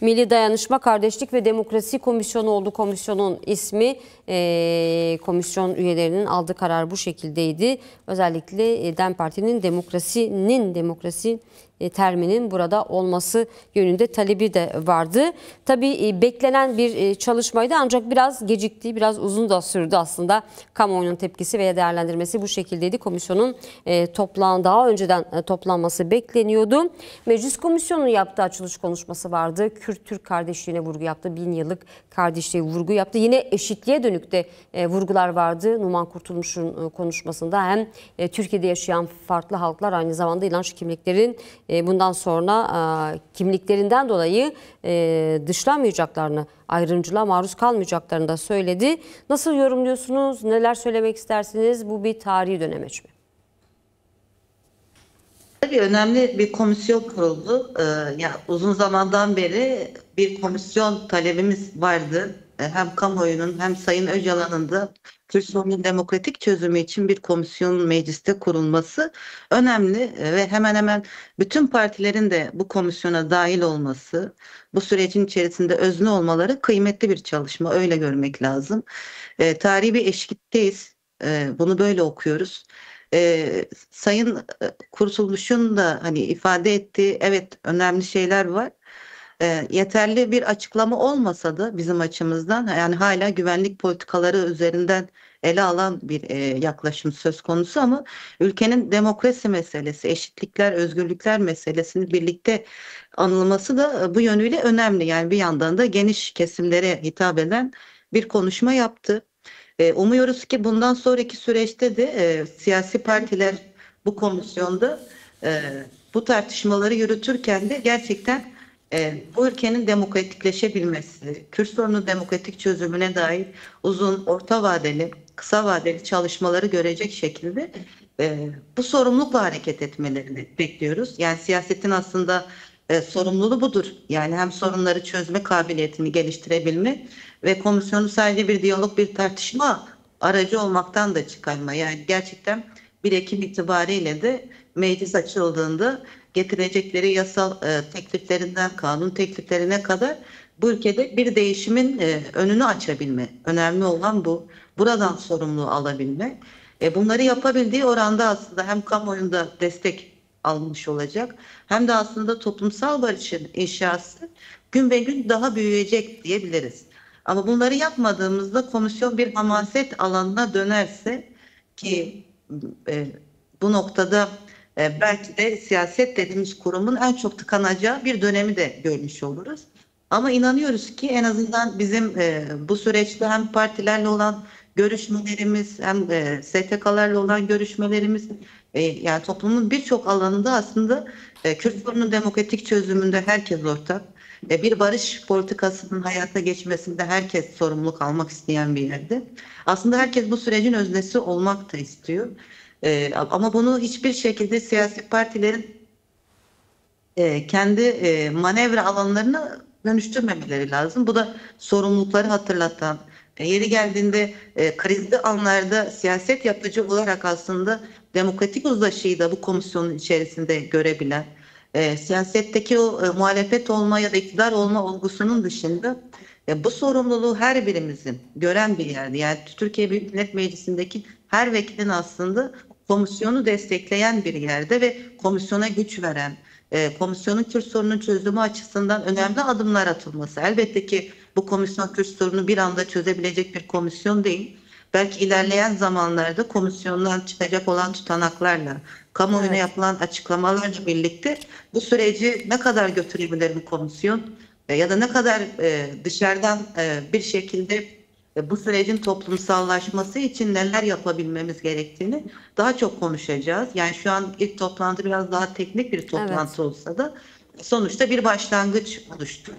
Milli Dayanışma, Kardeşlik ve Demokrasi Komisyonu oldu komisyonun ismi. Komisyon üyelerinin aldığı karar bu şekildeydi. Özellikle DEM Parti'nin demokrasi terminin burada olması yönünde talebi de vardı. Tabii beklenen bir çalışmaydı ancak biraz gecikti, biraz uzun da sürdü aslında. Kamuoyunun tepkisi veya değerlendirmesi bu şekildeydi. Komisyonun daha önceden toplanması bekleniyordu. Meclis Komisyonu'nun yaptığı açılış konuşması vardı. Kürt-Türk kardeşliğine vurgu yaptı. 1000 yıllık kardeşliğe vurgu yaptı. Yine eşitliğe dönük de vurgular vardı. Numan Kurtulmuş'un konuşmasında hem Türkiye'de yaşayan farklı halklar aynı zamanda inanç kimliklerin bundan sonra kimliklerinden dolayı dışlanmayacaklarını, ayrımcılığa maruz kalmayacaklarını da söyledi. Nasıl yorumluyorsunuz? Neler söylemek istersiniz? Bu bir tarihi dönemeç mi? Tabii önemli bir komisyon kuruldu. Ya uzun zamandan beri bir komisyon talebimiz vardı. Hem kamuoyunun hem Sayın Öcalan'ın da Kürt sorunun demokratik çözümü için bir komisyonun mecliste kurulması önemli ve hemen hemen bütün partilerin de bu komisyona dahil olması, bu sürecin içerisinde özne olmaları kıymetli bir çalışma. Öyle görmek lazım. Tarihi bir eşikteyiz. Bunu böyle okuyoruz. Sayın Kurtulmuş'un da hani ifade ettiği evet önemli şeyler var. Yeterli bir açıklama olmasa da bizim açımızdan yani hala güvenlik politikaları üzerinden ele alan bir yaklaşım söz konusu ama ülkenin demokrasi meselesi, eşitlikler, özgürlükler meselesini birlikte anılması da bu yönüyle önemli. Yani bir yandan da geniş kesimlere hitap eden bir konuşma yaptı. Umuyoruz ki bundan sonraki süreçte de siyasi partiler bu komisyonda bu tartışmaları yürütürken de gerçekten bu ülkenin demokratikleşebilmesi, Kürt sorunun demokratik çözümüne dair uzun, orta vadeli, kısa vadeli çalışmaları görecek şekilde bu sorumlulukla hareket etmelerini bekliyoruz. Yani siyasetin aslında sorumluluğu budur. Yani hem sorunları çözme kabiliyetini geliştirebilme ve komisyonu sadece bir diyalog, bir tartışma aracı olmaktan da çıkarma. Yani gerçekten 1 Ekim itibariyle de meclis açıldığında getirecekleri yasal tekliflerinden kanun tekliflerine kadar bu ülkede bir değişimin önünü açabilme. Önemli olan bu. Buradan sorumluluğu alabilme. Bunları yapabildiği oranda aslında hem kamuoyunda destek almış olacak hem de aslında toplumsal barışın inşası gün be gün daha büyüyecek diyebiliriz. Ama bunları yapmadığımızda komisyon bir hamaset alanına dönerse ki bu noktada belki de siyaset dediğimiz kurumun en çok tıkanacağı bir dönemi de görmüş oluruz. Ama inanıyoruz ki en azından bizim bu süreçte hem partilerle olan görüşmelerimiz hem STK'larla olan görüşmelerimiz yani toplumun birçok alanında aslında Kürt sorunun demokratik çözümünde herkes ortak. Bir barış politikasının hayata geçmesinde herkes sorumluluk almak isteyen bir yerde. Aslında herkes bu sürecin öznesi olmak da istiyor. Ama bunu hiçbir şekilde siyasi partilerin kendi manevra alanlarını dönüştürmemeleri lazım. Bu da sorumlulukları hatırlatan, yeri geldiğinde krizli anlarda siyaset yapıcı olarak aslında demokratik uzlaşıyı da bu komisyonun içerisinde görebilen, siyasetteki o muhalefet olma ya da iktidar olma olgusunun dışında bu sorumluluğu her birimizin gören bir yerde. Yani Türkiye Büyük Millet Meclisi'ndeki her vekilin aslında komisyonu destekleyen bir yerde ve komisyona güç veren, komisyonun Kürt sorunun çözümü açısından önemli adımlar atılması. Elbette ki bu komisyon Kürt sorunu bir anda çözebilecek bir komisyon değil. Belki ilerleyen zamanlarda komisyondan çıkacak olan tutanaklarla, kamuoyuna yapılan açıklamalarla birlikte bu süreci ne kadar götürebilir bu komisyon ya da ne kadar dışarıdan bir şekilde bu sürecin toplumsallaşması için neler yapabilmemiz gerektiğini daha çok konuşacağız. Yani şu an ilk toplantı biraz daha teknik bir toplantı olsa da sonuçta bir başlangıç oluştu.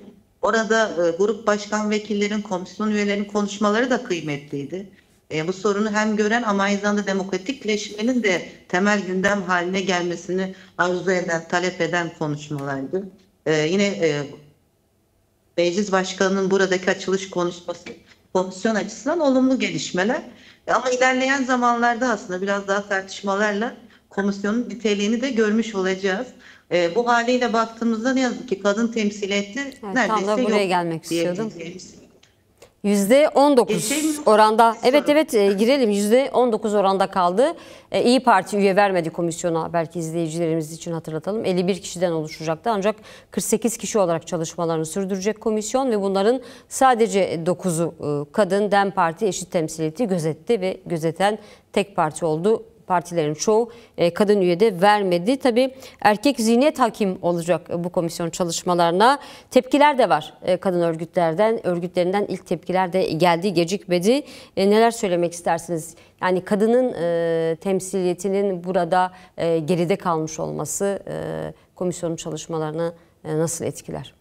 Orada grup başkan vekillerin, komisyon üyelerinin konuşmaları da kıymetliydi. Bu sorunu hem gören ama aynı zamanda demokratikleşmenin de temel gündem haline gelmesini arzu eden, talep eden konuşmalardı. Yine Meclis Başkanı'nın buradaki açılış konuşması komisyon açısından olumlu gelişmeler. Ama ilerleyen zamanlarda aslında biraz daha tartışmalarla komisyonun niteliğini de görmüş olacağız. Bu haliyle baktığımızda ne yazık ki kadın temsiliyeti Evet, tam neredeyse da buraya yok gelmek istiyordum. diyebileceğimiz. %19 Geçelim oranda, evet soru. evet, girelim, %19 oranda kaldı. İyi Parti üye vermedi komisyona, belki izleyicilerimiz için hatırlatalım. 51 kişiden oluşacaktı ancak 48 kişi olarak çalışmalarını sürdürecek komisyon ve bunların sadece 9'u kadın. DEM Parti eşit temsiliyeti gözetti ve gözeten tek parti oldu. Partilerin çoğu kadın üye de vermedi. Tabii erkek zihniyet hakim olacak bu komisyon çalışmalarına. Tepkiler de var kadın örgütlerinden ilk tepkiler de geldi, gecikmedi. Neler söylemek istersiniz? Yani kadının temsiliyetinin burada geride kalmış olması komisyonun çalışmalarını nasıl etkiler?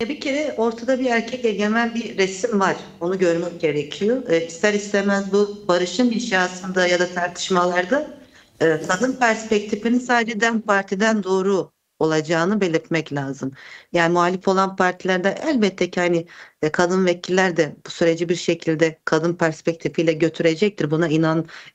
Bir kere ortada bir erkek egemen bir resim var. Onu görmek gerekiyor. İster istemez bu barışın inşasında ya da tartışmalarda kadın perspektifinin sadece DEM Parti'den doğru olacağını belirtmek lazım. Yani muhalif olan partilerde elbette ki hani kadın vekiller de bu süreci bir şekilde kadın perspektifiyle götürecektir. Buna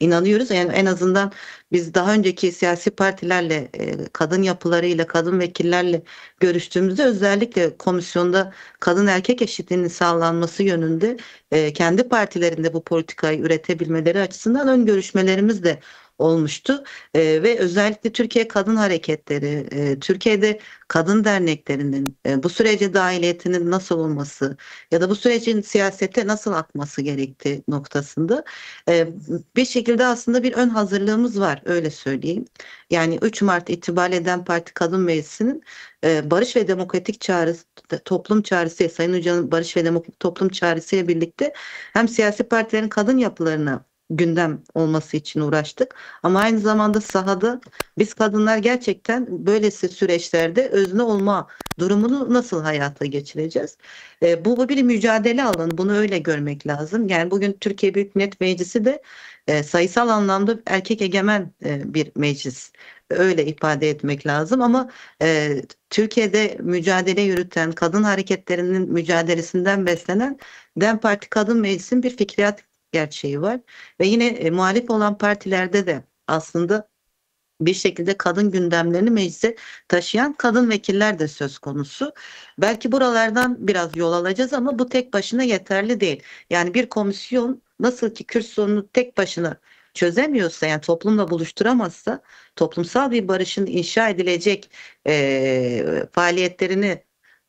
inanıyoruz. Yani en azından biz daha önceki siyasi partilerle, kadın yapılarıyla, kadın vekillerle görüştüğümüzde özellikle komisyonda kadın erkek eşitliğinin sağlanması yönünde kendi partilerinde bu politikayı üretebilmeleri açısından ön görüşmelerimiz de olmuştu. Ve özellikle Türkiye Kadın Hareketleri, Türkiye'de kadın derneklerinin bu sürece dahiliyetinin nasıl olması ya da bu sürecin siyasete nasıl akması gerektiği noktasında e, bir şekilde aslında bir ön hazırlığımız var, öyle söyleyeyim. Yani 3 Mart itibariyle DEM Parti Kadın Meclisi'nin barış ve demokratik çağrısı, toplum çağrısı, Sayın Hoca'nın barış ve demokratik toplum çağrısıyla birlikte hem siyasi partilerin kadın yapılarına gündem olması için uğraştık. Ama aynı zamanda sahada biz kadınlar gerçekten böylesi süreçlerde özne olma durumunu nasıl hayata geçireceğiz? Bu bir mücadele alanı. Bunu öyle görmek lazım. Yani bugün Türkiye Büyük Millet Meclisi de sayısal anlamda erkek egemen bir meclis. Öyle ifade etmek lazım ama Türkiye'de mücadele yürüten, kadın hareketlerinin mücadelesinden beslenen DEM Parti Kadın Meclisi'nin bir fikriyat gerçeği var. Ve yine muhalif olan partilerde de aslında bir şekilde kadın gündemlerini meclise taşıyan kadın vekiller de söz konusu. Belki buralardan biraz yol alacağız ama bu tek başına yeterli değil. Yani bir komisyon nasıl ki Kürt sorununu tek başına çözemiyorsa, yani toplumla buluşturamazsa, toplumsal bir barışın inşa edilecek faaliyetlerini,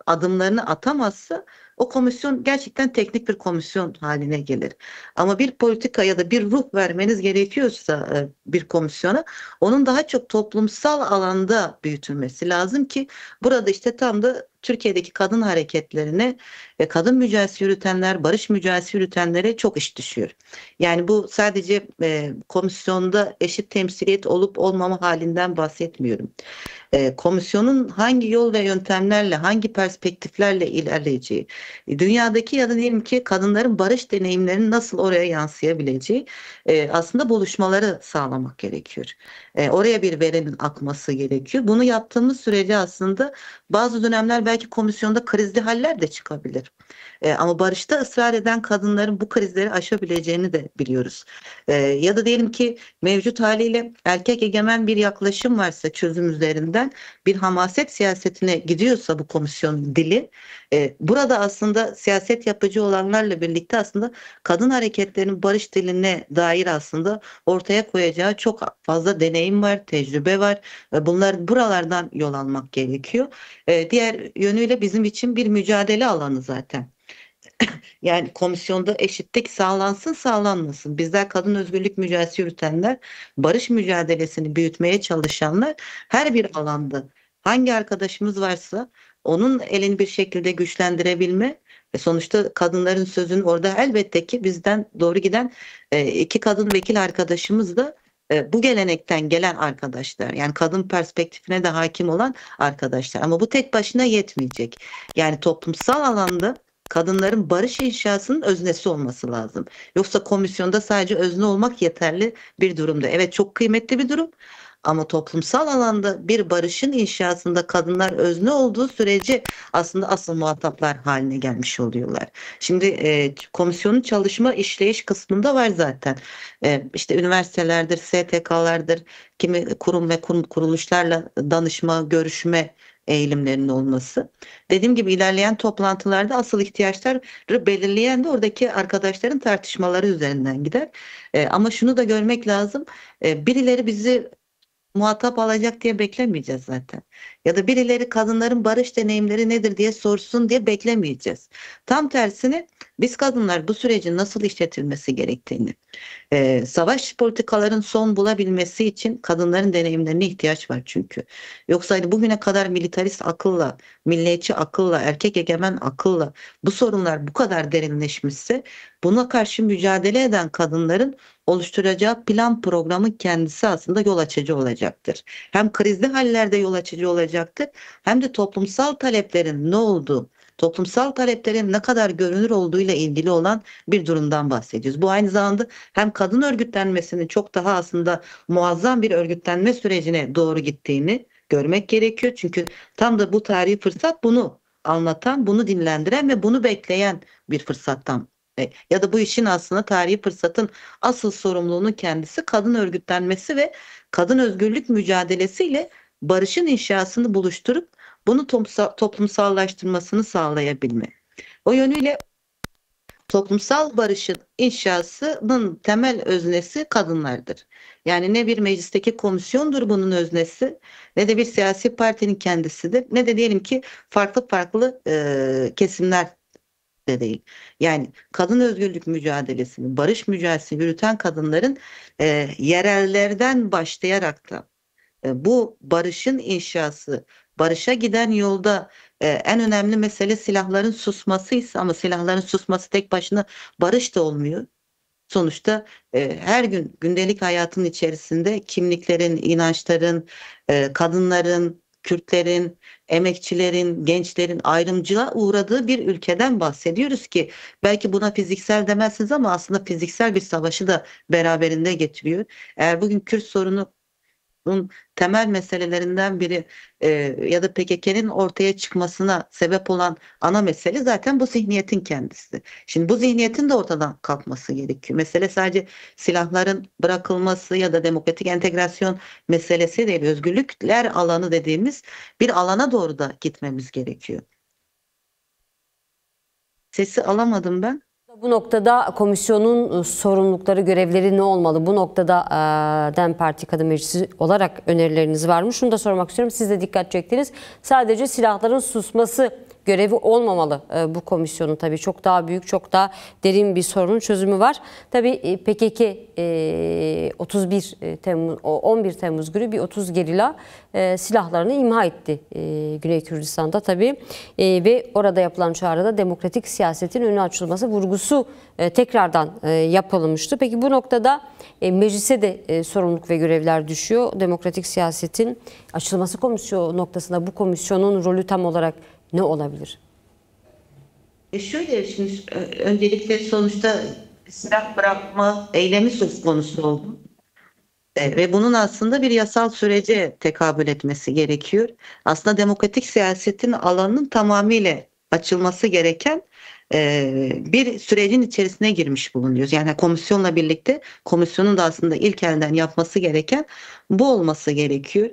adımlarını atamazsa o komisyon gerçekten teknik bir komisyon haline gelir. Ama bir politika ya da bir ruh vermeniz gerekiyorsa bir komisyona, onun daha çok toplumsal alanda büyütülmesi lazım ki burada işte tam da Türkiye'deki kadın hareketlerine ve kadın mücadelesi yürütenler, barış mücadelesi yürütenlere çok iş düşüyor. Yani bu sadece komisyonda eşit temsiliyet olup olmama halinden bahsetmiyorum. Komisyonun hangi yol ve yöntemlerle, hangi perspektiflerle ilerleyeceği, dünyadaki ya da diyelim ki kadınların barış deneyimlerinin nasıl oraya yansıyabileceği, aslında buluşmaları sağlamak gerekiyor. Oraya bir verinin akması gerekiyor. Bunu yaptığımız sürece aslında bazı dönemler belki komisyonda krizli haller de çıkabilir. Ama barışta ısrar eden kadınların bu krizleri aşabileceğini de biliyoruz. Ya da diyelim ki mevcut haliyle erkek egemen bir yaklaşım varsa, çözüm üzerinden bir hamaset siyasetine gidiyorsa bu komisyon dili, burada aslında siyaset yapıcı olanlarla birlikte aslında kadın hareketlerinin barış diline dair aslında ortaya koyacağı çok fazla deneyim var, tecrübe var. Bunlar buralardan yol almak gerekiyor. Diğer yönüyle bizim için bir mücadele alanı zaten. Yani komisyonda eşitlik sağlansın sağlanmasın. Bizler kadın özgürlük mücadelesi yürütenler, barış mücadelesini büyütmeye çalışanlar her bir alanda hangi arkadaşımız varsa onun elini bir şekilde güçlendirebilme ve sonuçta kadınların sözünü orada elbette ki bizden doğru giden iki kadın vekil arkadaşımız da bu gelenekten gelen arkadaşlar, yani kadın perspektifine de hakim olan arkadaşlar, ama bu tek başına yetmeyecek. Yani toplumsal alanda kadınların barış inşasının öznesi olması lazım. Yoksa komisyonda sadece özne olmak yeterli bir durumda. Evet, çok kıymetli bir durum Ama toplumsal alanda bir barışın inşasında kadınlar özne olduğu sürece aslında asıl muhataplar haline gelmiş oluyorlar. Şimdi komisyonun çalışma işleyiş kısmında var zaten. İşte üniversitelerdir, STK'lardır, kimi kurum ve kuruluşlarla danışma, görüşme eğilimlerinin olması. Dediğim gibi ilerleyen toplantılarda asıl ihtiyaçları belirleyen de oradaki arkadaşların tartışmaları üzerinden gider. Ama şunu da görmek lazım. Birileri bizi muhatap alacak diye beklemeyeceğiz zaten. Ya da birileri kadınların barış deneyimleri nedir diye sorsun diye beklemeyeceğiz. Tam tersine biz kadınlar bu sürecin nasıl işletilmesi gerektiğini, savaş politikaların son bulabilmesi için kadınların deneyimlerine ihtiyaç var çünkü. Yoksa hani bugüne kadar militarist akılla, milliyetçi akılla, erkek egemen akılla bu sorunlar bu kadar derinleşmişse buna karşı mücadele eden kadınların oluşturacağı plan programın kendisi aslında yol açıcı olacaktır. Hem krizli hallerde yol açıcı olacaktır hem de toplumsal taleplerin ne olduğu, toplumsal taleplerin ne kadar görünür olduğuyla ilgili olan bir durumdan bahsediyoruz. Bu aynı zamanda hem kadın örgütlenmesinin çok daha aslında muazzam bir örgütlenme sürecine doğru gittiğini görmek gerekiyor. Çünkü tam da bu tarihi fırsat bunu anlatan, bunu dinlendiren ve bunu bekleyen bir fırsattan. Ya da bu işin aslında tarihi fırsatın asıl sorumluluğunun kendisi kadın örgütlenmesi ve kadın özgürlük mücadelesiyle barışın inşasını buluşturup bunu toplumsallaştırmasını sağlayabilme. O yönüyle toplumsal barışın inşasının temel öznesi kadınlardır. Yani ne bir meclisteki komisyondur bunun öznesi, ne de bir siyasi partinin kendisidir, ne de diyelim ki farklı farklı kesimler de değil. Yani kadın özgürlük mücadelesini, barış mücadelesini yürüten kadınların yerellerden başlayarak da bu barışın inşası, barışa giden yolda en önemli mesele silahların susmasıysa ama silahların susması tek başına barış da olmuyor. Sonuçta her gün gündelik hayatın içerisinde kimliklerin, inançların, kadınların, Kürtlerin, emekçilerin, gençlerin ayrımcılığa uğradığı bir ülkeden bahsediyoruz ki belki buna fiziksel demezsiniz ama aslında fiziksel bir savaşı da beraberinde getiriyor. Eğer bugün Kürt sorunu bunun temel meselelerinden biri ya da PKK'nın ortaya çıkmasına sebep olan ana mesele zaten bu zihniyetin kendisi. Şimdi bu zihniyetin de ortadan kalkması gerekiyor. Mesele sadece silahların bırakılması ya da demokratik entegrasyon meselesi değil. Özgürlükler alanı dediğimiz bir alana doğru da gitmemiz gerekiyor. Sesi alamadım ben. Bu noktada komisyonun sorumlulukları, görevleri ne olmalı? Bu noktada DEM Parti Kadın Meclisi olarak önerileriniz var mı? Şunu da sormak istiyorum. Siz de dikkat çektiniz. Sadece silahların susması görevi olmamalı bu komisyonun, tabii çok daha büyük, çok daha derin bir sorunun çözümü var. Tabii PKK 11 Temmuz günü bir 30 gerilla silahlarını imha etti Güney Kürdistan'da tabii ve orada yapılan çağrıda demokratik siyasetin önü açılması vurgusu tekrardan yapılmıştı. Peki bu noktada meclise de sorumluluk ve görevler düşüyor. Demokratik siyasetin açılması komisyonu noktasında bu komisyonun rolü tam olarak ne olabilir? Şöyle şimdi öncelikle sonuçta silah bırakma eylemi söz konusu oldu. Ve bunun aslında bir yasal sürece tekabül etmesi gerekiyor. Aslında demokratik siyasetin alanının tamamıyla açılması gereken bir sürecin içerisine girmiş bulunuyoruz. Yani komisyonla birlikte komisyonun da aslında ilk elden yapması gereken bu olması gerekiyor.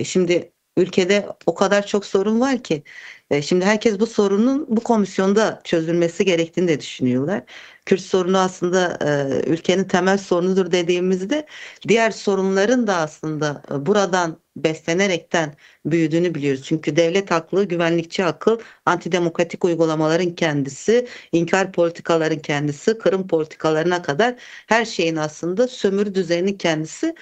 Şimdi ülkede o kadar çok sorun var ki şimdi herkes bu sorunun bu komisyonda çözülmesi gerektiğini de düşünüyorlar. Kürt sorunu aslında ülkenin temel sorunudur dediğimizde diğer sorunların da aslında buradan beslenerekten büyüdüğünü biliyoruz. Çünkü devlet aklı, güvenlikçi akıl, antidemokratik uygulamaların kendisi, inkar politikaların kendisi, kırım politikalarına kadar her şeyin aslında sömürü düzeninin kendisi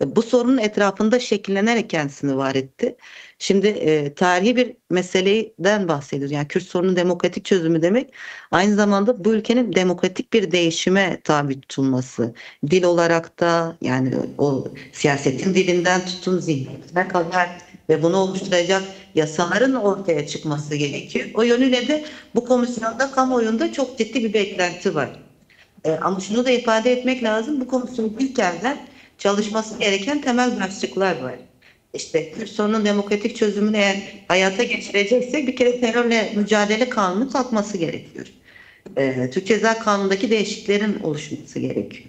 bu sorunun etrafında şekillenerek kendisini var etti. Şimdi tarihi bir meseleden bahsediyoruz. Yani Kürt sorunun demokratik çözümü demek aynı zamanda bu ülkenin demokratik bir değişime tabi tutulması. Dil olarak da yani o siyasetin dilinden tutun zihniyetine kadar ve bunu oluşturacak yasaların ortaya çıkması gerekiyor. O yönüyle de bu komisyonda kamuoyunda çok ciddi bir beklenti var. Ama şunu da ifade etmek lazım. Bu komisyon ilk elden çalışması gereken temel başlıklar var. İşte Kürt sorunun demokratik çözümünü eğer hayata geçireceksek bir kere terörle mücadele kanunu kalkması gerekiyor. Türk Ceza Kanunu'ndaki değişikliklerin oluşması gerekiyor.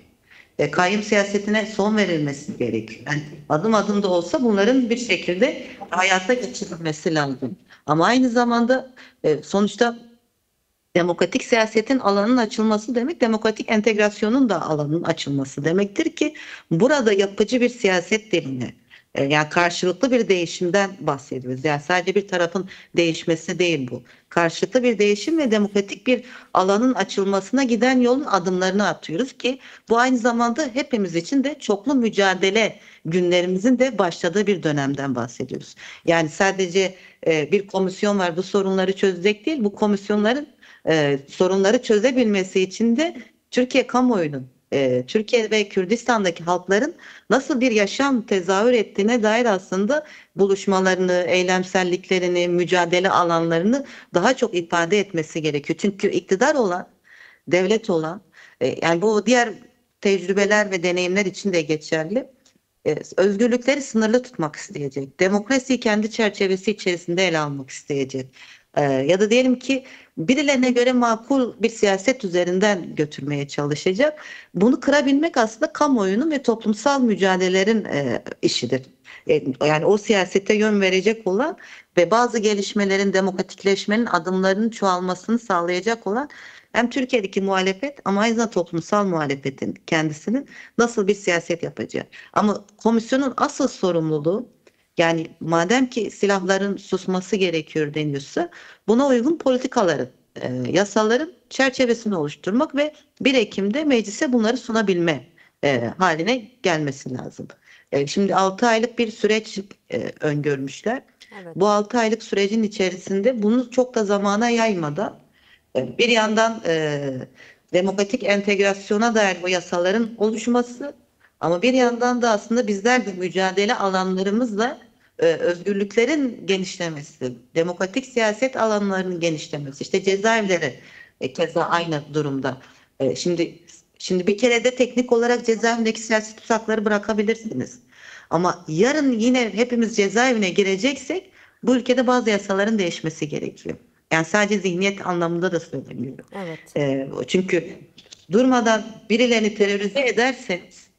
Kayyum siyasetine son verilmesi gerekiyor. Yani adım adım da olsa bunların bir şekilde hayata geçirilmesi lazım. Ama aynı zamanda sonuçta demokratik siyasetin alanının açılması demek, demokratik entegrasyonun da alanının açılması demektir ki burada yapıcı bir siyaset dilini, yani karşılıklı bir değişimden bahsediyoruz. Yani sadece bir tarafın değişmesi değil bu. Karşılıklı bir değişim ve demokratik bir alanın açılmasına giden yolun adımlarını atıyoruz ki bu aynı zamanda hepimiz için de çoklu mücadele günlerimizin de başladığı bir dönemden bahsediyoruz. Yani sadece bir komisyon var bu sorunları çözecek değil, bu komisyonların sorunları çözebilmesi için de Türkiye kamuoyunun, Türkiye ve Kürdistan'daki halkların nasıl bir yaşam tezahür ettiğine dair aslında buluşmalarını, eylemselliklerini, mücadele alanlarını daha çok ifade etmesi gerekiyor. Çünkü iktidar olan, devlet olan, yani bu diğer tecrübeler ve deneyimler için de geçerli. Özgürlükleri sınırlı tutmak isteyecek. Demokrasiyi kendi çerçevesi içerisinde ele almak isteyecek. Ya da diyelim ki birilerine göre makul bir siyaset üzerinden götürmeye çalışacak. Bunu kırabilmek aslında kamuoyunun ve toplumsal mücadelelerin işidir. Yani o siyasete yön verecek olan ve bazı gelişmelerin, demokratikleşmenin adımlarının çoğalmasını sağlayacak olan hem Türkiye'deki muhalefet ama aynı zamanda toplumsal muhalefetin kendisinin nasıl bir siyaset yapacağı. Ama komisyonun asıl sorumluluğu, yani madem ki silahların susması gerekiyor deniyorsa buna uygun politikaların, yasaların çerçevesini oluşturmak ve 1 Ekim'de meclise bunları sunabilme haline gelmesi lazım. Şimdi 6 aylık bir süreç öngörmüşler. Evet. Bu 6 aylık sürecin içerisinde bunu çok da zamana yaymadan bir yandan demokratik entegrasyona dair bu yasaların oluşması ama bir yandan da aslında bizler de mücadele alanlarımızla özgürlüklerin genişlemesi, demokratik siyaset alanlarının genişlemesi, işte cezaevleri keza aynı durumda. Şimdi bir kere de teknik olarak cezaevindeki siyasi tutsakları bırakabilirsiniz. Ama yarın yine hepimiz cezaevine gireceksek bu ülkede bazı yasaların değişmesi gerekiyor. Yani sadece zihniyet anlamında da söylemiyorum. Evet. Çünkü durmadan birilerini terörize ederseniz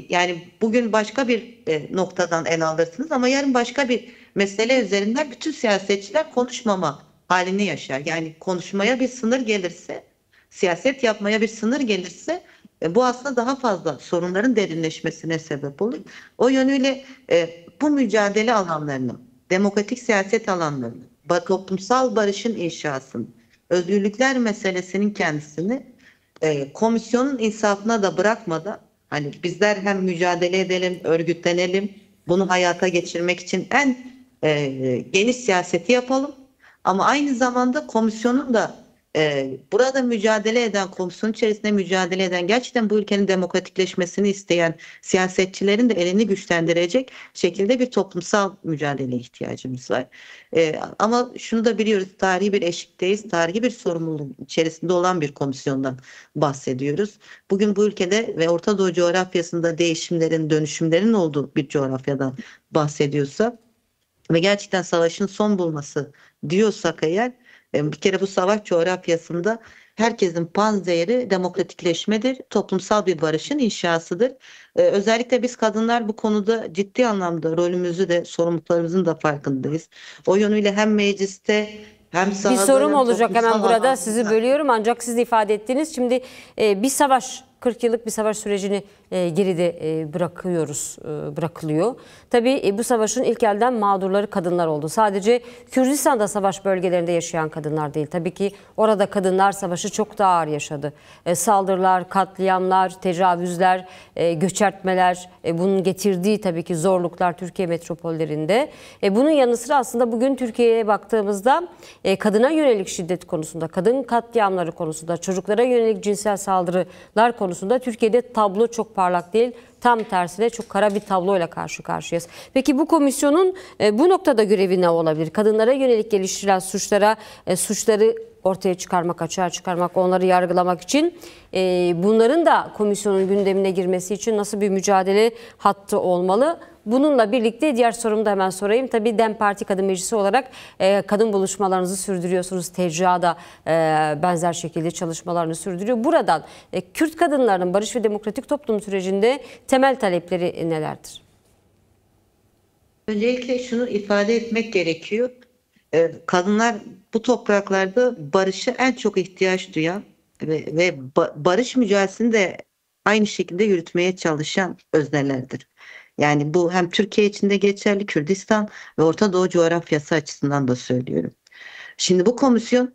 yani bugün başka bir noktadan ele alırsınız ama yarın başka bir mesele üzerinden bütün siyasetçiler konuşmama halini yaşar. Yani konuşmaya bir sınır gelirse, siyaset yapmaya bir sınır gelirse bu aslında daha fazla sorunların derinleşmesine sebep olur. O yönüyle bu mücadele alanlarını, demokratik siyaset alanlarını, toplumsal barışın inşasını, özgürlükler meselesinin kendisini komisyonun insafına da bırakmadan hani bizler hem mücadele edelim, örgütlenelim, bunu hayata geçirmek için en geniş siyaseti yapalım. Ama aynı zamanda komisyonun da burada mücadele eden, komisyon içerisinde mücadele eden, gerçekten bu ülkenin demokratikleşmesini isteyen siyasetçilerin de elini güçlendirecek şekilde bir toplumsal mücadeleye ihtiyacımız var. Ama şunu da biliyoruz, tarihi bir eşikteyiz, tarihi bir sorumluluğun içerisinde olan bir komisyondan bahsediyoruz. Bugün bu ülkede ve Orta Doğu coğrafyasında değişimlerin, dönüşümlerin olduğu bir coğrafyadan bahsediyorsa ve gerçekten savaşın son bulması diyorsak eğer, bir kere bu savaş coğrafyasında herkesin panzehri demokratikleşmedir, toplumsal bir barışın inşasıdır. Özellikle biz kadınlar bu konuda ciddi anlamda rolümüzü de sorumluluklarımızın da farkındayız. O yönüyle hem mecliste hem sahada Bir sorum hem olacak hemen toplumsal burada, alanda. sizi bölüyorum ancak siz de ifade ettiniz. Şimdi bir savaş, 40 yıllık bir savaş sürecini geride bırakılıyor. Tabii bu savaşın ilk elden mağdurları kadınlar oldu. Sadece Kürdistan'da savaş bölgelerinde yaşayan kadınlar değil. Tabii ki orada kadınlar savaşı çok daha ağır yaşadı. Saldırılar, katliamlar, tecavüzler, göçertmeler, bunun getirdiği tabii ki zorluklar Türkiye metropollerinde. Bunun yanı sıra aslında bugün Türkiye'ye baktığımızda kadına yönelik şiddet konusunda, kadın katliamları konusunda, çocuklara yönelik cinsel saldırılar konusunda Türkiye'de tablo çok parlak değil. Tam tersine çok kara bir tabloyla karşı karşıyayız. Peki bu komisyonun bu noktada görevi ne olabilir? Kadınlara yönelik geliştirilen suçları ortaya çıkarmak, açığa çıkarmak, onları yargılamak için bunların da komisyonun gündemine girmesi için nasıl bir mücadele hattı olmalı? Bununla birlikte diğer sorumu da hemen sorayım. Tabii DEM Parti Kadın Meclisi olarak kadın buluşmalarınızı sürdürüyorsunuz. TCA da benzer şekilde çalışmalarını sürdürüyor. Buradan Kürt kadınlarının barış ve demokratik toplum sürecinde temel talepleri nelerdir? Öncelikle şunu ifade etmek gerekiyor. Kadınlar bu topraklarda barışa en çok ihtiyaç duyan ve barış mücadelesini de aynı şekilde yürütmeye çalışan öznelerdir. Yani bu hem Türkiye içinde geçerli, Kürdistan ve Orta Doğu coğrafyası açısından da söylüyorum. Şimdi bu komisyon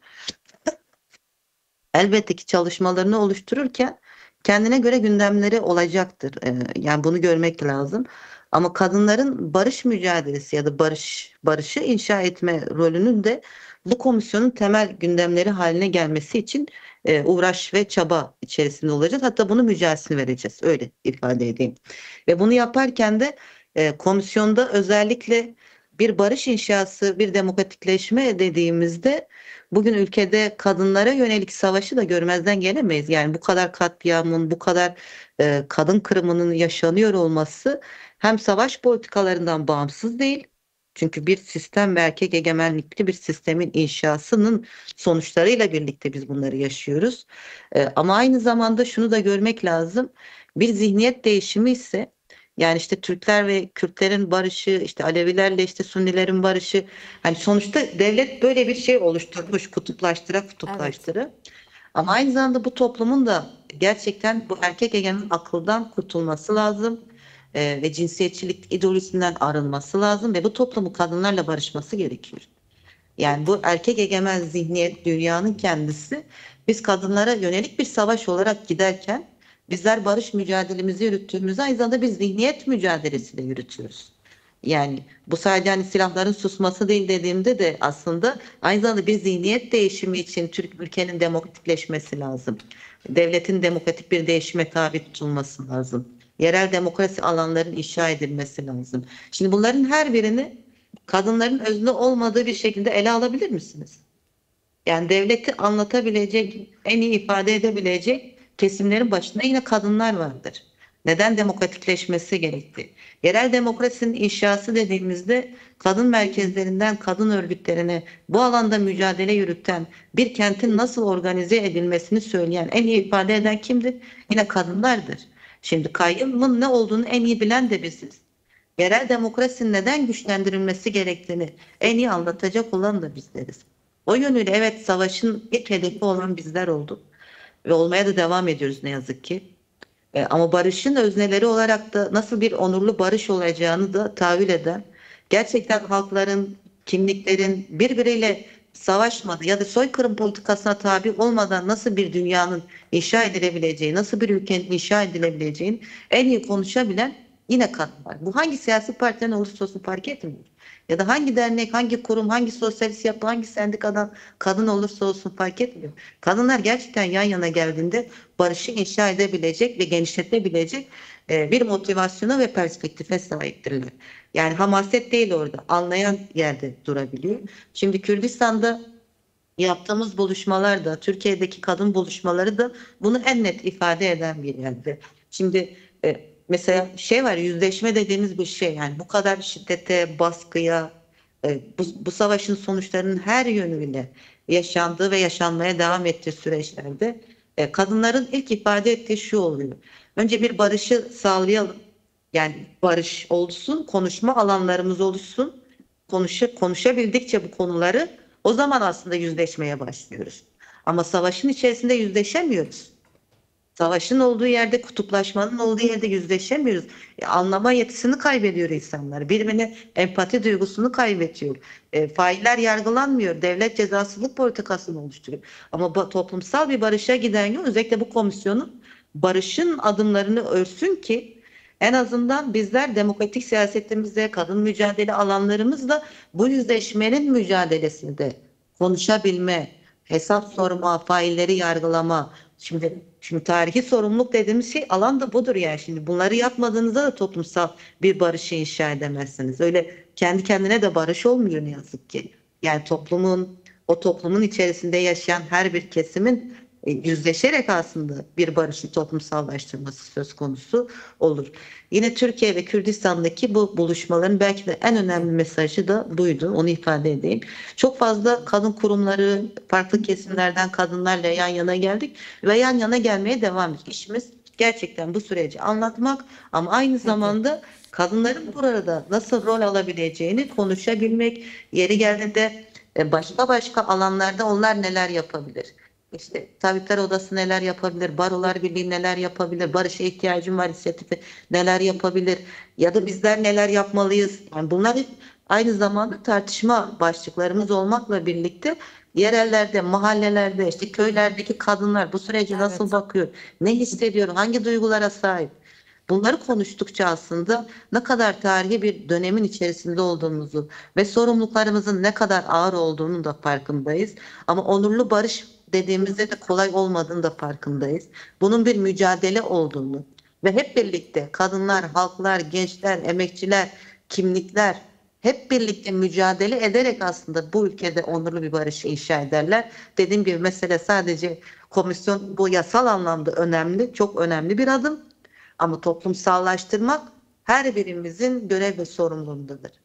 elbette ki çalışmalarını oluştururken kendine göre gündemleri olacaktır. Yani bunu görmek lazım. Ama kadınların barış mücadelesi ya da barışı inşa etme rolünün de bu komisyonun temel gündemleri haline gelmesi için uğraş ve çaba içerisinde olacağız. Hatta bunu mücadelesini vereceğiz. Öyle ifade edeyim. Ve bunu yaparken de komisyonda özellikle bir barış inşası, bir demokratikleşme dediğimizde bugün ülkede kadınlara yönelik savaşı da görmezden gelemeyiz. Yani bu kadar katliamın, bu kadar kadın kırımının yaşanıyor olması hem savaş politikalarından bağımsız değil. Çünkü bir sistem ve erkek egemenlikli bir sistemin inşasının sonuçlarıyla birlikte biz bunları yaşıyoruz. Ama aynı zamanda şunu da görmek lazım. Bir zihniyet değişimi ise yani işte Türkler ve Kürtlerin barışı, işte Alevilerle işte Sunnilerin barışı. Hani sonuçta devlet böyle bir şey oluşturmuş kutuplaştıra Evet. kutuplaştıra. Ama aynı zamanda bu toplumun da gerçekten bu erkek egemen akıldan kurtulması lazım. Ve cinsiyetçilik ideolojisinden arınması lazım ve bu toplumu kadınlarla barışması gerekiyor. Yani bu erkek egemen zihniyet dünyanın kendisi biz kadınlara yönelik bir savaş olarak giderken bizler barış mücadelemizi yürüttüğümüzde aynı zamanda bir zihniyet mücadelesi de yürütüyoruz. Yani bu sadece hani silahların susması değil dediğimde de aslında aynı zamanda bir zihniyet değişimi için Türk ülkenin demokratikleşmesi lazım. Devletin demokratik bir değişime tabi tutulması lazım. Yerel demokrasi alanların inşa edilmesi lazım. Şimdi bunların her birini kadınların özne olmadığı bir şekilde ele alabilir misiniz? Yani devleti anlatabilecek, en iyi ifade edebilecek kesimlerin başında yine kadınlar vardır. Neden demokratikleşmesi gerekti? Yerel demokrasinin inşası dediğimizde kadın merkezlerinden kadın örgütlerine bu alanda mücadele yürüten bir kentin nasıl organize edilmesini söyleyen, en iyi ifade eden kimdir? Yine kadınlardır. Şimdi kayyımın ne olduğunu en iyi bilen de biziz. Yerel demokrasinin neden güçlendirilmesi gerektiğini en iyi anlatacak olan da bizleriz. O yönüyle evet savaşın ilk hedefi olan bizler olduk ve olmaya da devam ediyoruz ne yazık ki. Ama barışın özneleri olarak da nasıl bir onurlu barış olacağını da tahayyül eden, gerçekten halkların, kimliklerin birbiriyle savaşmadı ya da soykırım politikasına tabi olmadan nasıl bir dünyanın inşa edilebileceği, nasıl bir ülkenin inşa edilebileceğini en iyi konuşabilen yine kadınlar. Bu hangi siyasi partiden olursa olsun fark etmiyor. Ya da hangi dernek, hangi kurum, hangi sosyalist yapı, hangi sendikadan kadın olursa olsun fark etmiyor. Kadınlar gerçekten yan yana geldiğinde barışı inşa edebilecek ve genişletebilecek bir motivasyona ve perspektife sahiptirler. Yani hamaset değil orada, anlayan yerde durabiliyor. Şimdi Kürdistan'da yaptığımız buluşmalar da, Türkiye'deki kadın buluşmaları da bunu en net ifade eden bir yerde. Şimdi mesela şey var, yüzleşme dediğimiz bir şey. Yani bu kadar şiddete, baskıya, bu savaşın sonuçlarının her yönüyle yaşandığı ve yaşanmaya devam ettiği süreçlerde kadınların ilk ifade ettiği şu oluyor. Önce bir barışı sağlayalım. Yani barış olsun, konuşma alanlarımız oluşsun. Konuşabildikçe bu konuları o zaman aslında yüzleşmeye başlıyoruz. Ama savaşın içerisinde yüzleşemiyoruz. Savaşın olduğu yerde, kutuplaşmanın olduğu yerde yüzleşemiyoruz. Anlama yetisini kaybediyor insanlar. Birbirine empati duygusunu kaybediyor. Failler yargılanmıyor. Devlet cezasızlık politikasını oluşturuyor. Ama toplumsal bir barışa giden yol özellikle bu komisyonun barışın adımlarını örsün ki en azından bizler demokratik siyasetimizde, kadın mücadele alanlarımızda bu yüzleşmenin mücadelesinde konuşabilme, hesap sorma, failleri yargılama. Şimdi tarihi sorumluluk dediğimiz şey alan da budur yani. Şimdi bunları yapmadığınızda da toplumsal bir barışı inşa edemezsiniz. Öyle kendi kendine de barış olmuyor ne yazık ki. Yani toplumun, o toplumun içerisinde yaşayan her bir kesimin yüzleşerek aslında bir barışı toplumsallaştırması söz konusu olur. Yine Türkiye ve Kürdistan'daki bu buluşmaların belki de en önemli mesajı da buydu. Onu ifade edeyim. Çok fazla kadın kurumları, farklı kesimlerden kadınlarla yan yana geldik ve yan yana gelmeye devam ediyoruz. İşimiz gerçekten bu süreci anlatmak ama aynı zamanda kadınların burada nasıl rol alabileceğini konuşabilmek, yeri geldiğinde başka alanlarda onlar neler yapabilir? İşte Tabipler Odası neler yapabilir? Barolar Birliği neler yapabilir? Barış'a ihtiyacım var inisiyatifi neler yapabilir? Ya da bizler neler yapmalıyız? Yani bunlar hep aynı zamanda tartışma başlıklarımız olmakla birlikte yerellerde, mahallelerde, işte köylerdeki kadınlar bu sürece nasıl Evet. bakıyor? Ne hissediyor? Hangi duygulara sahip? Bunları konuştukça aslında ne kadar tarihi bir dönemin içerisinde olduğumuzu ve sorumluluklarımızın ne kadar ağır olduğunun da farkındayız. Ama onurlu barış dediğimizde de kolay olmadığını da farkındayız. Bunun bir mücadele olduğunu ve hep birlikte kadınlar, halklar, gençler, emekçiler, kimlikler hep birlikte mücadele ederek aslında bu ülkede onurlu bir barışı inşa ederler. Dediğim gibi mesele sadece komisyon, bu yasal anlamda önemli, çok önemli bir adım. Ama toplumsallaştırmak her birimizin görev ve sorumluluğundadır.